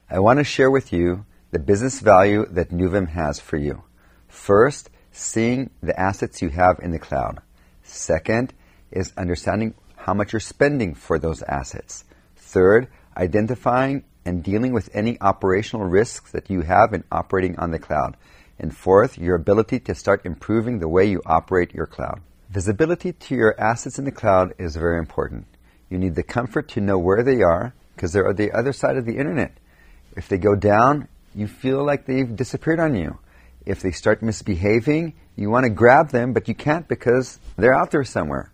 I want to share with you the business value that Newvem has for you. First, seeing the assets you have in the cloud. Second is understanding how much you're spending for those assets. Third, identifying and dealing with any operational risks that you have in operating on the cloud. And fourth, your ability to start improving the way you operate your cloud. Visibility to your assets in the cloud is very important. You need the comfort to know where they are because they're on the other side of the internet. If they go down, you feel like they've disappeared on you. If they start misbehaving, you want to grab them, but you can't because they're out there somewhere.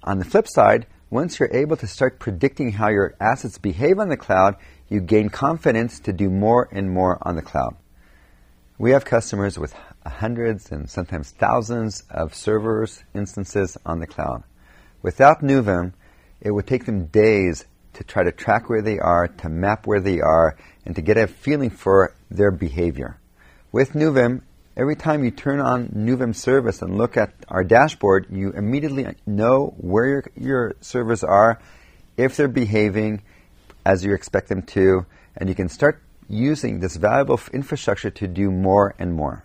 On the flip side, once you're able to start predicting how your assets behave on the cloud, you gain confidence to do more and more on the cloud. We have customers with hundreds and sometimes thousands of servers, instances on the cloud. Without Newvem, it would take them days to try to track where they are, to map where they are, and to get a feeling for their behavior. With Newvem, every time you turn on Newvem service and look at our dashboard, you immediately know where your servers are, if they're behaving as you expect them to, and you can start using this valuable infrastructure to do more and more.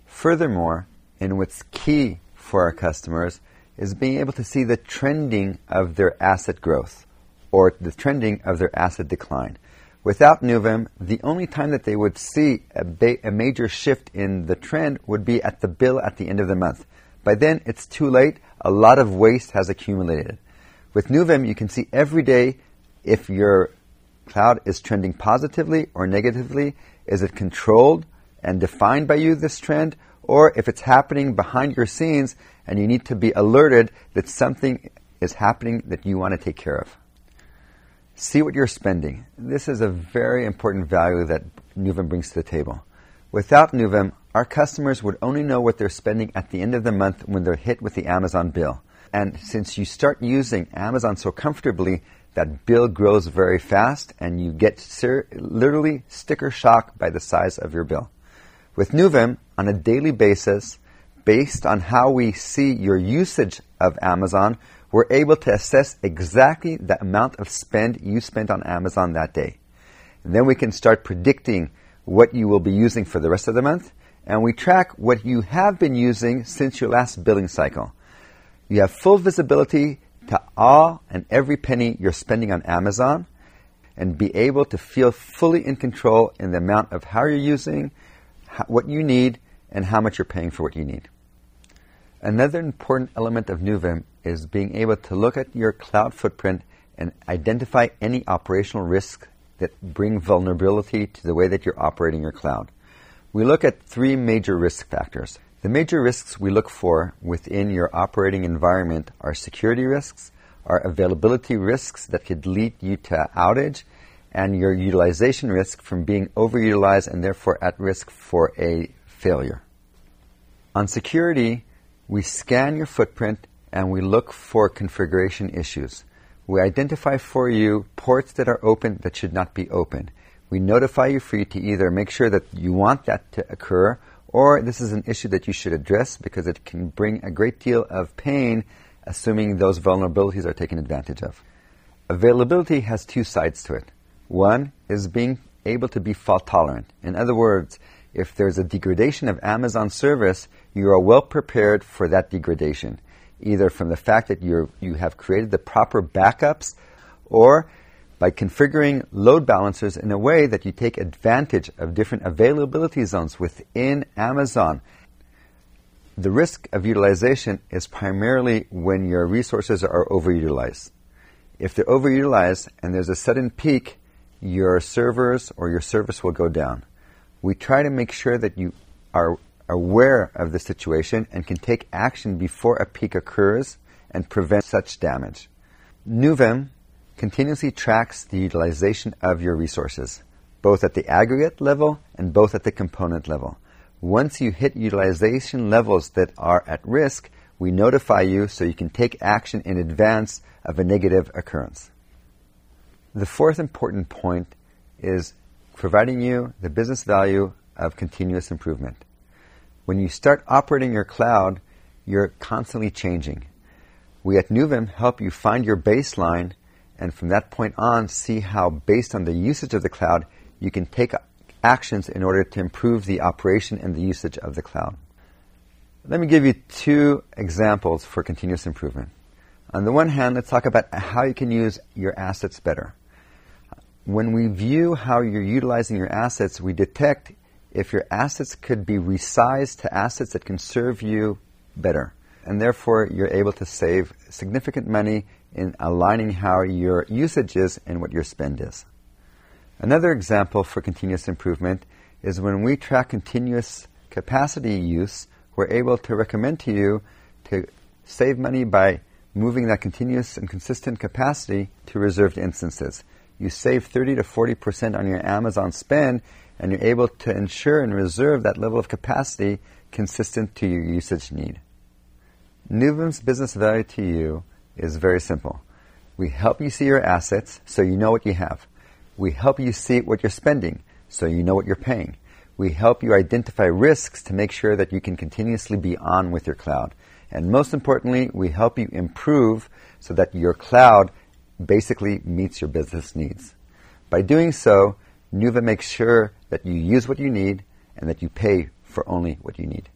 Furthermore, and what's key for our customers is being able to see the trending of their asset growth or the trending of their asset decline. Without Newvem, the only time that they would see a major shift in the trend would be at the bill at the end of the month. By then, it's too late. A lot of waste has accumulated. With Newvem, you can see every day if your cloud is trending positively or negatively. Is it controlled and defined by you, this trend? Or if it's happening behind your scenes and you need to be alerted that something is happening that you want to take care of. See what you're spending. This is a very important value that Newvem brings to the table. Without Newvem, our customers would only know what they're spending at the end of the month when they're hit with the Amazon bill. And since you start using Amazon so comfortably, that bill grows very fast and you get literally sticker shock by the size of your bill. With Newvem, on a daily basis, based on how we see your usage of Amazon, we're able to assess exactly the amount of spend you spent on Amazon that day. And then we can start predicting what you will be using for the rest of the month, and we track what you have been using since your last billing cycle. You have full visibility to all and every penny you're spending on Amazon and be able to feel fully in control in the amount of how you're using, what you need, and how much you're paying for what you need. Another important element of Newvem is being able to look at your cloud footprint and identify any operational risks that bring vulnerability to the way that you're operating your cloud. We look at three major risk factors. The major risks we look for within your operating environment are security risks, are availability risks that could lead you to outage, and your utilization risk from being overutilized and therefore at risk for a failure. On security, we scan your footprint and we look for configuration issues. We identify for you ports that are open that should not be open. We notify you for you to either make sure that you want that to occur or this is an issue that you should address because it can bring a great deal of pain assuming those vulnerabilities are taken advantage of. Availability has two sides to it. One is being able to be fault tolerant. In other words, if there's a degradation of Amazon service, you are well prepared for that degradation, either from the fact that you have created the proper backups or by configuring load balancers in a way that you take advantage of different availability zones within Amazon. The risk of utilization is primarily when your resources are overutilized. If they're overutilized and there's a sudden peak, your servers or your service will go down. We try to make sure that you are aware of the situation and can take action before a peak occurs and prevent such damage. Newvem continuously tracks the utilization of your resources, both at the aggregate level and both at the component level. Once you hit utilization levels that are at risk, we notify you so you can take action in advance of a negative occurrence. The fourth important point is providing you the business value of continuous improvement. When you start operating your cloud, you're constantly changing. We at Newvem help you find your baseline and from that point on, see how, based on the usage of the cloud, you can take actions in order to improve the operation and the usage of the cloud. Let me give you 2 examples for continuous improvement. On the one hand, let's talk about how you can use your assets better. When we view how you're utilizing your assets, we detect if your assets could be resized to assets that can serve you better. And therefore, you're able to save significant money in aligning how your usage is and what your spend is. Another example for continuous improvement is when we track continuous capacity use, we're able to recommend to you to save money by moving that continuous and consistent capacity to reserved instances. You save 30 to 40% on your Amazon spend, and you're able to ensure and reserve that level of capacity consistent to your usage need. Newvem's business value to you is very simple. We help you see your assets so you know what you have. We help you see what you're spending so you know what you're paying. We help you identify risks to make sure that you can continuously be on with your cloud. And most importantly, we help you improve so that your cloud basically meets your business needs. By doing so, Newvem makes sure that you use what you need and that you pay for only what you need.